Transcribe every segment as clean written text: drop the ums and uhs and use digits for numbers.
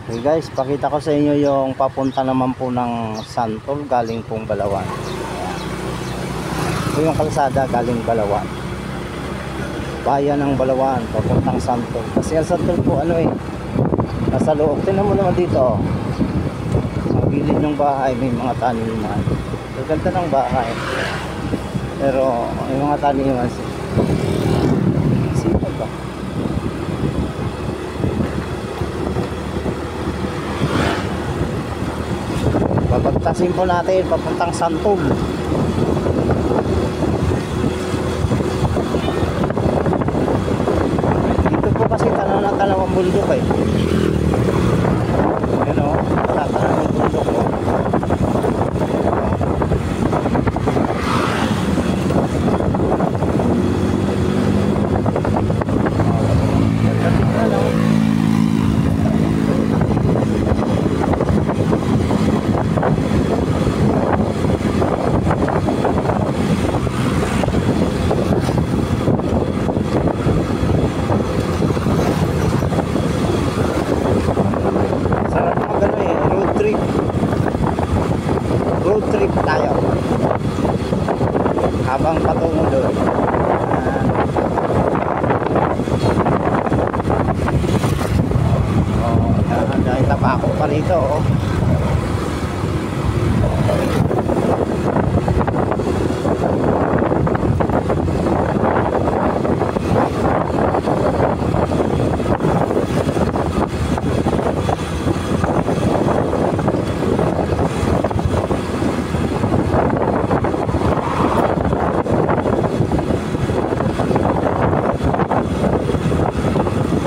Okay guys, pakita ko sa inyo yung papunta naman po ng Santol galing pong Balawan. Ayan. Ito yung kalsada galing Balawan. Bayan ng Balawan, papuntang Santol. Kasi ang Santol po nasa loob. Tingnan mo naman dito. Sa gilid ng bahay may mga taniman. Ang ganda ng bahay. Pero may mga taniman. Sino ba? Babagtasin po natin papuntang Santol. Dito po kasi tanaw na tanaw ang bundok eh. Yun o, tatanaw ang bundok o. Road trip tayo habang patungo doon. Dahil tabako pa rito oh.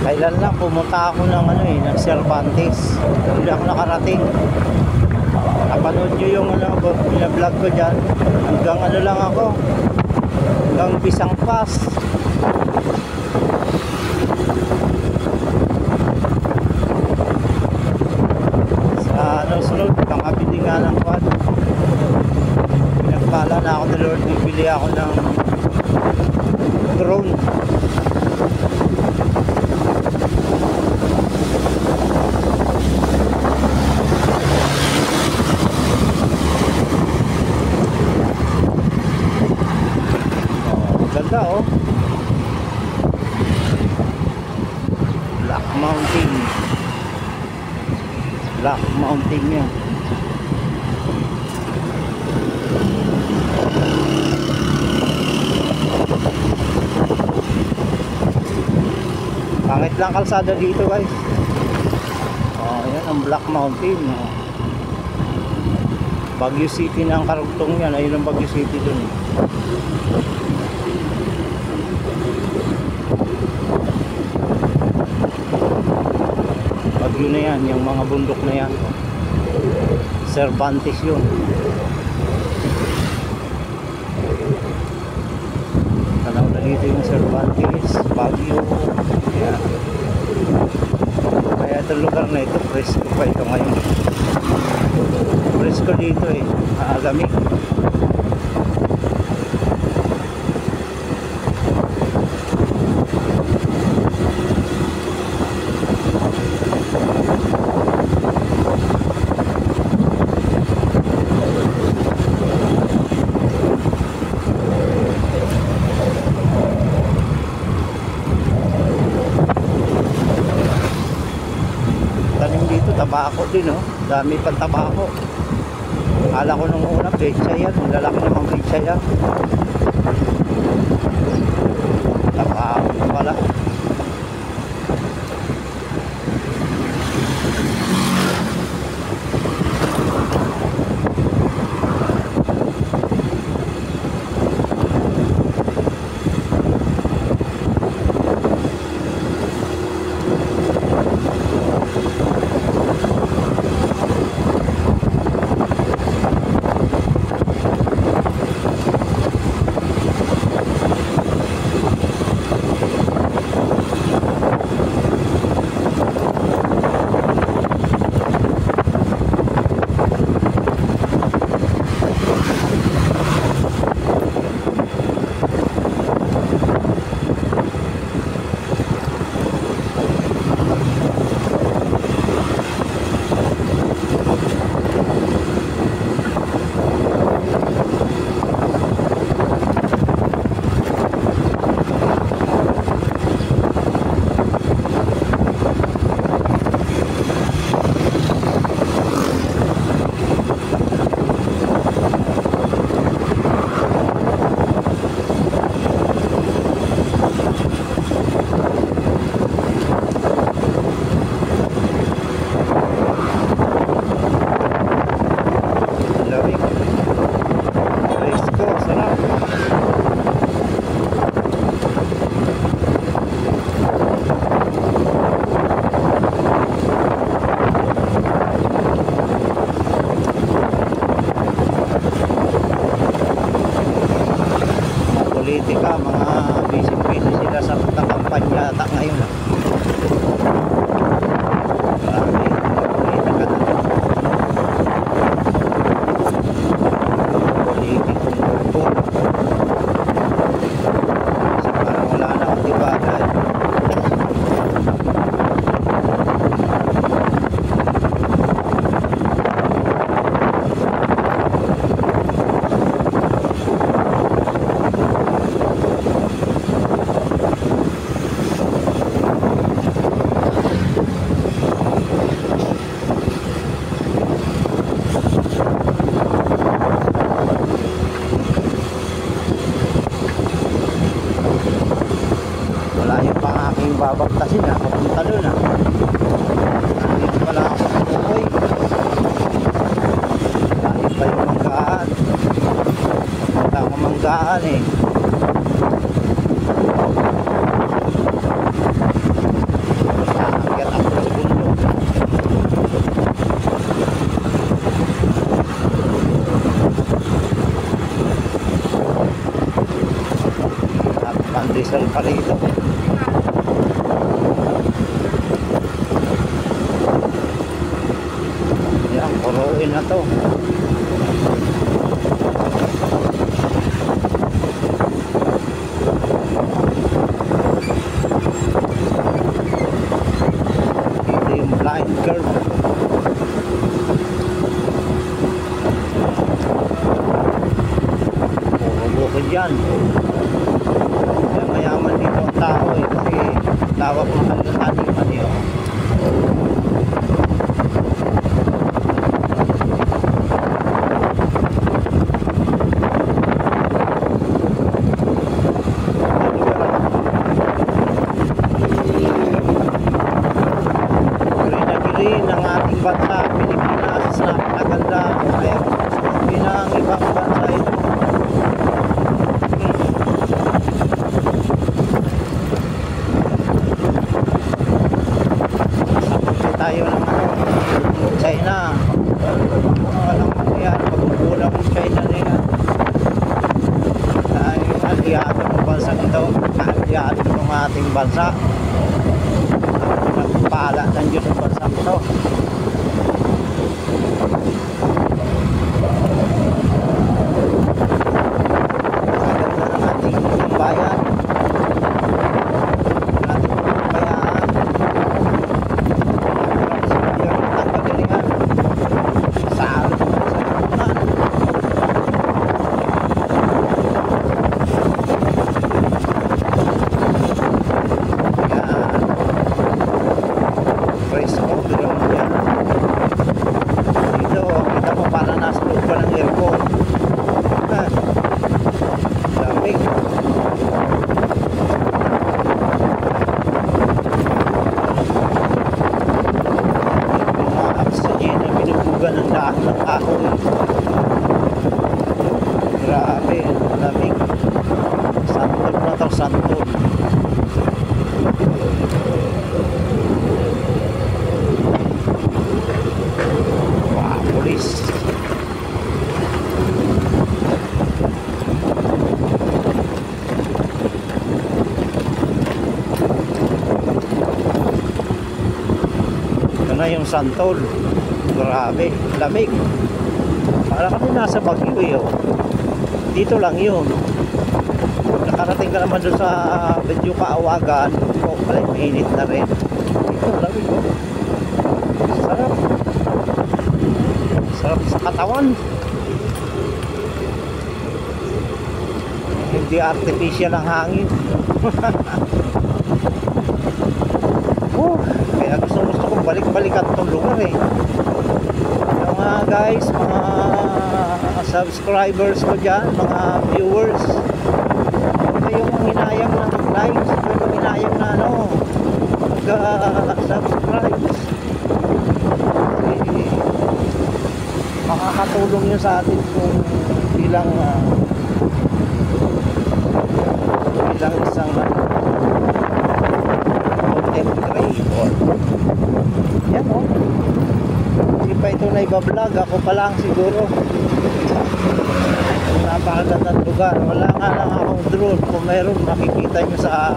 Kailan lang pumunta ako ng ng Cervantes. Hindi ako nakarating. Napanood nyo yung vlog ko dyan. Hanggang lang ako. Hanggang Pisang Pass. Sa sunod, pangabili nga ng kwan. Pinagpala na ako ni Lord. Bibili ako ng drone. Ganda oh. Black Mountain. Black Mountain yan. Pangit lang kalsada dito guys. Oh, yan ang Black Mountain oh. Baguio City na ang karugtong yan. Ayun ang Baguio City dun eh. Baguio na yan, yung mga bundok na yan. Cervantes yun. Tanaw na dito yung Cervantes, Baguio. Yan. Kaya itong lugar na ito, presko pa ito ngayon. Presko dito eh, lamig. Tanim dito, tabako din oh. Dami pang tabako. Akala ko nung una, betsa yan. Ang lalaki namang betsa yan. Tabako pala. alagaan eh. Aakyat ako sa bundok. At pandesal pa rito. Yan, puruin na to. Ito yung blind curve. Puro bukid yan. Kaya mayaman dito ang tao eh, kasi lawak ng taniman yun. Green ang ating bansa, Pilipinas, napakaganda. Kaya sabi ng ibang bansa ito. Sakot tayo ng China. Walang mangyayari, magkukulang ng China na yan. Dahil yung aliado ng bansa ito, aliado ng ating bansa. Nagpala ng Diyos ang bansa ito. Maganda ng ating bayan, ating bayan, sa gobyerno ng kagalingan sa ating bansa. Praise God, yan. Dito, kita mo para nasa loob pa ng aircon. Lamig. Yung mga oxygen na binubugan ng daan ng kahoy. Grabe, lamig. Santol na to, santol. Pulis. Ito na yung santol. Grabe, lamig. Para kami nasa Baguio eh, oh. Dito lang yun. Nakarating ka naman doon sa Medyo Kaawagan. Oh, pala mainit na rin. Dito lamig, oh. Sarap. Sarap sa katawan. Hindi artificial ang hangin. Kaya gusto kong balik-balikan itong lugar eh. Yung mga guys, mga subscribers ko dyan, mga viewers, yung hinayang na like, yung hinayang na mag-subscribe. Makakatulong yun sa atin kung bilang isang content creator. Yan o. Hindi pa ito na ibablog. Ako pa lang siguro. Napakagandang lugar. Wala nga lang akong drone. Kung mayroon, makikita nyo sa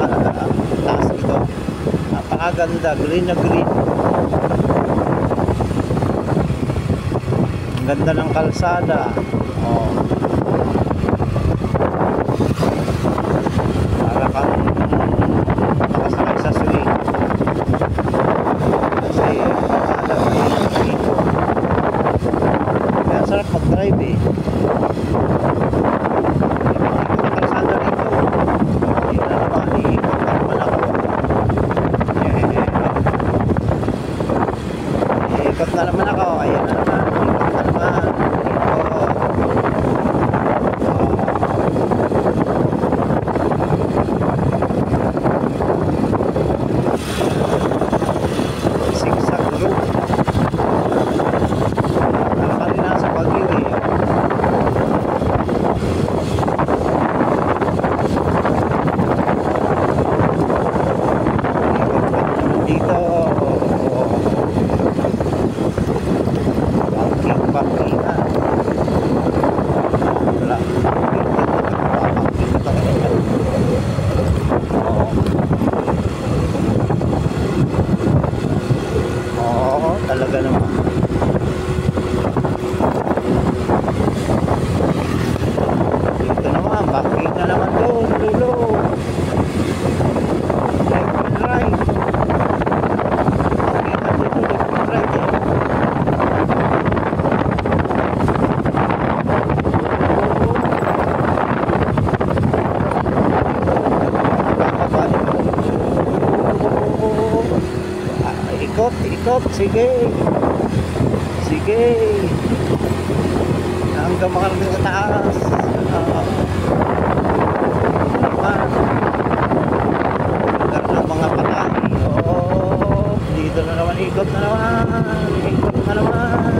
taas ito. Napakaganda. Green na green. Ang ganda ng kalsada. Oh. Para kang nakasakay sa swing. Kasi kalsada dito. Kaya sarap mag-drive eh. Kalsada rito. Hindi na naman, iikot na naman ako. Iikot na naman ako. Ayan na naman. parkingan. Wala. Parking na talaga. Oo. Oo, talaga naman. Dito naman, parking na naman doon, dulo. Left and right. Parking na dito, left and right eh. Ikot, ikot, sige. Sige. Hanggang makarating sa taas. Lugar ng mga patay. Oh, dito na naman, ikot na naman. Ikot na naman.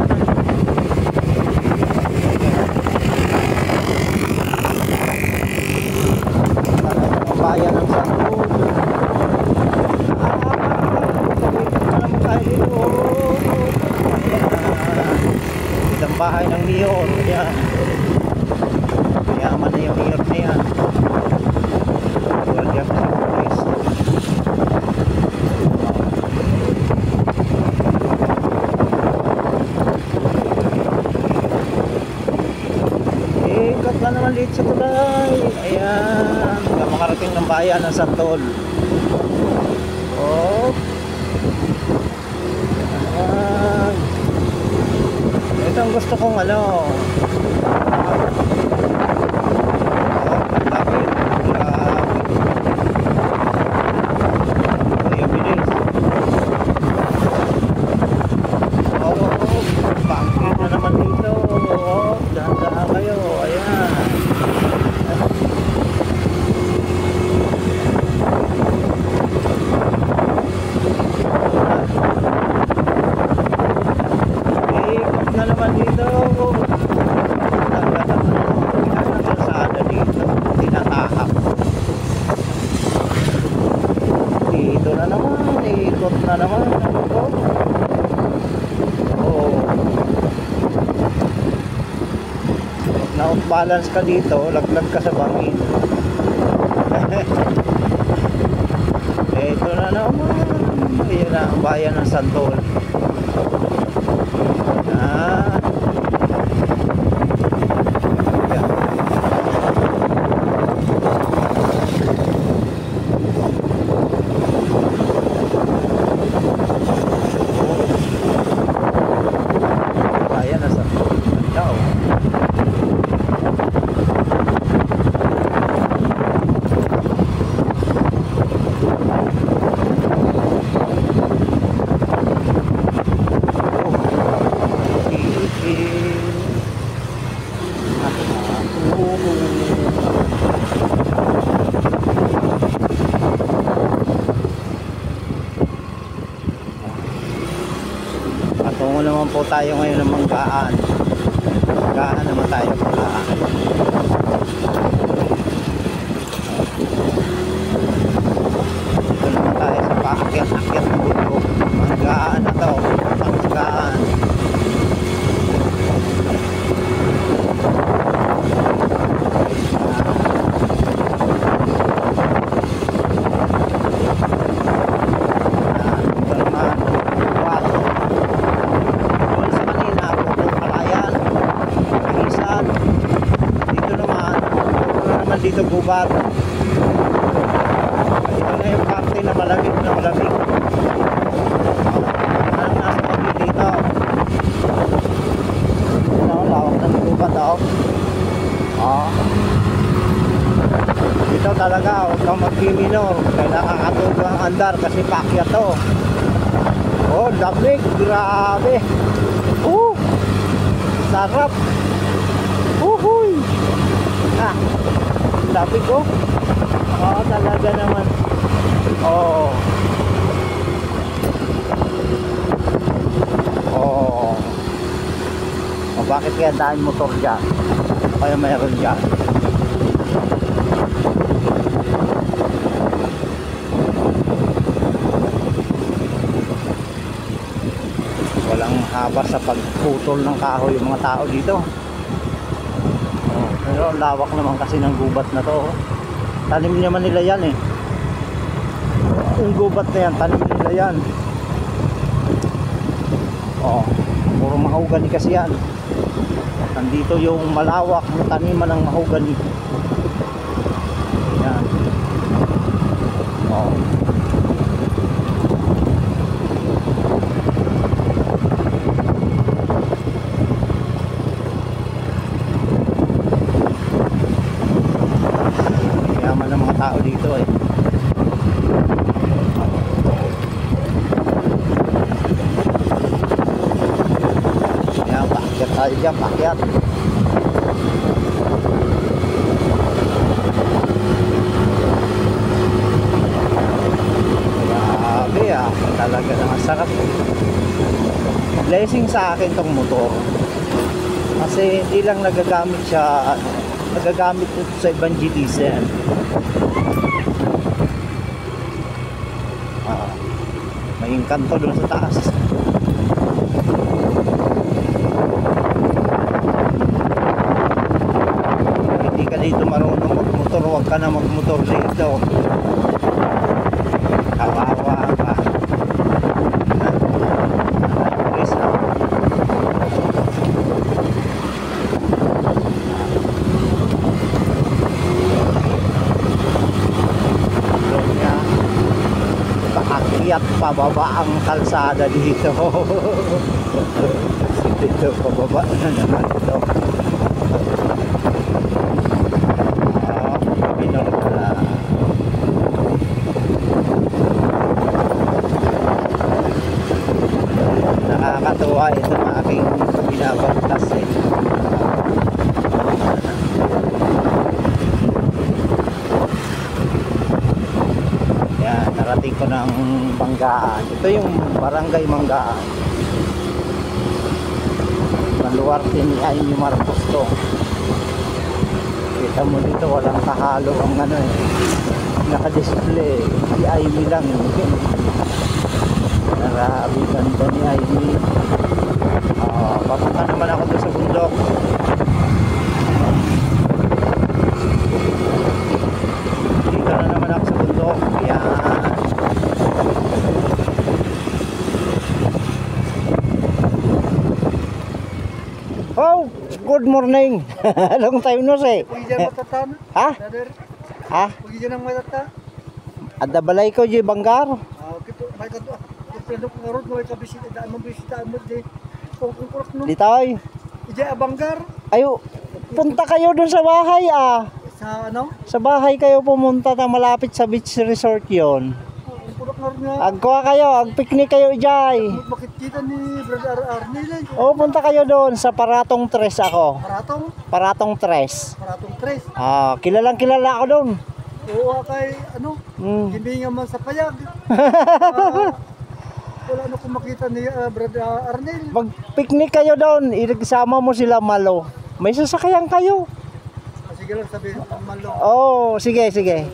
Ang bayan ng Santol. Isang bahay ng mayor. Yan. Mayaman na yung mayor na yan. Guardia pa sa police. Ikot na naman dito sa tulay. Ayan. Hanggang makarating ng bayan ng Santol. Oh. Ayan. Ito ang gusto kong ano. Na naman ito. Oh. Na-out balance ka dito, laglag ka sa bangin. Ito na naman. Ayan na ang bayan ng Santol. Ah. Patungo naman po tayo ngayon ng Manggaan. Manggaan naman tayo. Manggaan. Dito naman tayo sa paakyat-akyat ng buko. Manggaan na to. Manggaan. Dito gubat. Ito na yung parte na malamig na malamig. Anong nasa kami dito? Lawak ng gubat daw. Dito talaga huwag kang mag-minor. Kailangan katulog ang andar kasi pakyat to. Oh, lamig. Grabe. Sarap. Uhuy. Sabi ko, talaga naman. Bakit kaya daan motor dyan? Kaya mayroon dyan. Walang haba sa pagputol ng kahoy yung mga tao dito. Pero lawak naman kasi ng gubat na to. Tanim naman nila yan eh. Yung gubat na yan, tanim nila yan. Puro mahogani kasi yan. Nandito yung malawak na taniman ng mahogani. Yan. Yaman ng mga tao dito eh. Yan, paakyat tayo dyan, paakyat. Grabe talaga naman sarap. Blessing sa akin tong motor. Kasi hindi lang nagagamit siya, nagagamit ito sa evangelism. May engkanto doon sa taas. Kung hindi ka dito marunong magmotor, huwag ka na magmotor dito. Kawawa ka. Paakyat pababa ang kalsada dito. Dito pababa na naman ito. Nakakatuwa ito na aking binabantas eh. Yan, narating ko ng Manggaan. Ito yung barangay Manggaan. Maluwarte ni Aimee Marcos to. Kita mo dito walang kahalo ang ano eh. Naka-display. Si Aimee lang eh. Grabe ganda ni Aimee. Papunta naman ako doon sa bundok. Dito na naman ako sa bundok. Yan. Oh, good morning. Long time no say. Ha? Ha? Ada balay ko di Banggar. Ditoy. Ija Banggar. Ayo, punta kayo doon sa bahay ah. Sa ano? Sa bahay kayo pumunta na malapit sa beach resort yon. Agkuha kayo, agpiknik kayo ijay. Bakit kita ni Brother Arnel? Oh, punta kayo doon sa Paratong 3 ako. Paratong? Paratong 3. Paratong 3. Kilalang kilala ako doon. Oo, kay ano? Hindi nga man sa payag. Wala na kung makita ni Brother Arnel. Mag-picnic kayo doon, isama mo sila Malo. May sasakyan kayo. Sige lang sabihin, Malo. Oh, sige, sige.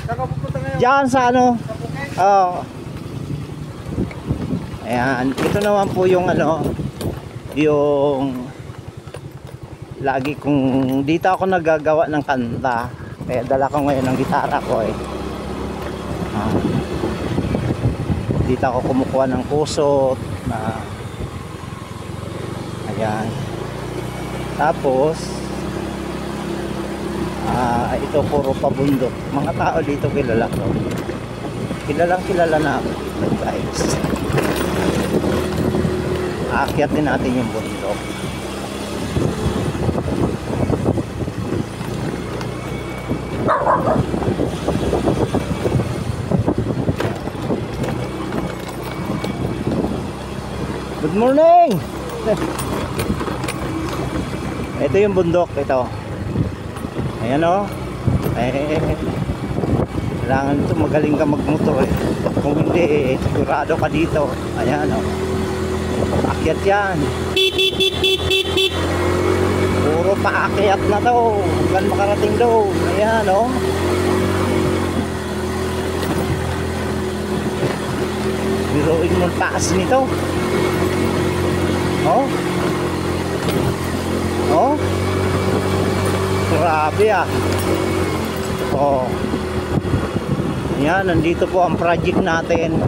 Saka pupunta ngayon? Diyan sa ano? Ayan, ito naman po yung ano, yung lagi kong dito ako nagagawa ng kanta. Kaya dala ko ngayon ng gitara ko eh. Dito ako kumukuha ng kusot na ayan. Tapos ito puro pabundok. Mga tao dito kilala ko. Kilalang kilala na ako, guys. Aakyat din natin yung bundok. Good morning! Ito yung bundok, ito. Ayan o. Kailangan ito, magaling ka magmotor eh. Kung hindi, sigurado ka dito. Ayan o. Paakyat yan. Puro paakyat na to. Hanggang makarating doon. Ayan o. Biruin mo taas nito. Oh. Oh. Grabe ah. Oh. Yan, nandito po ang project natin.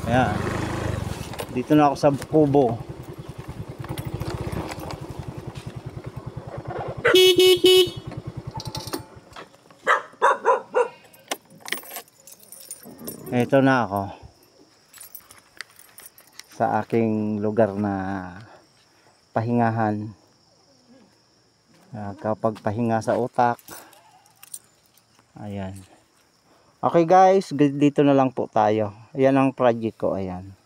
Ayan. Dito na ako sa kubo. Ito na ako sa aking lugar na pahingahan. Kapag pahinga sa utak. Ayan. Okay guys, dito na lang po tayo. Ayan ang project ko, ayan.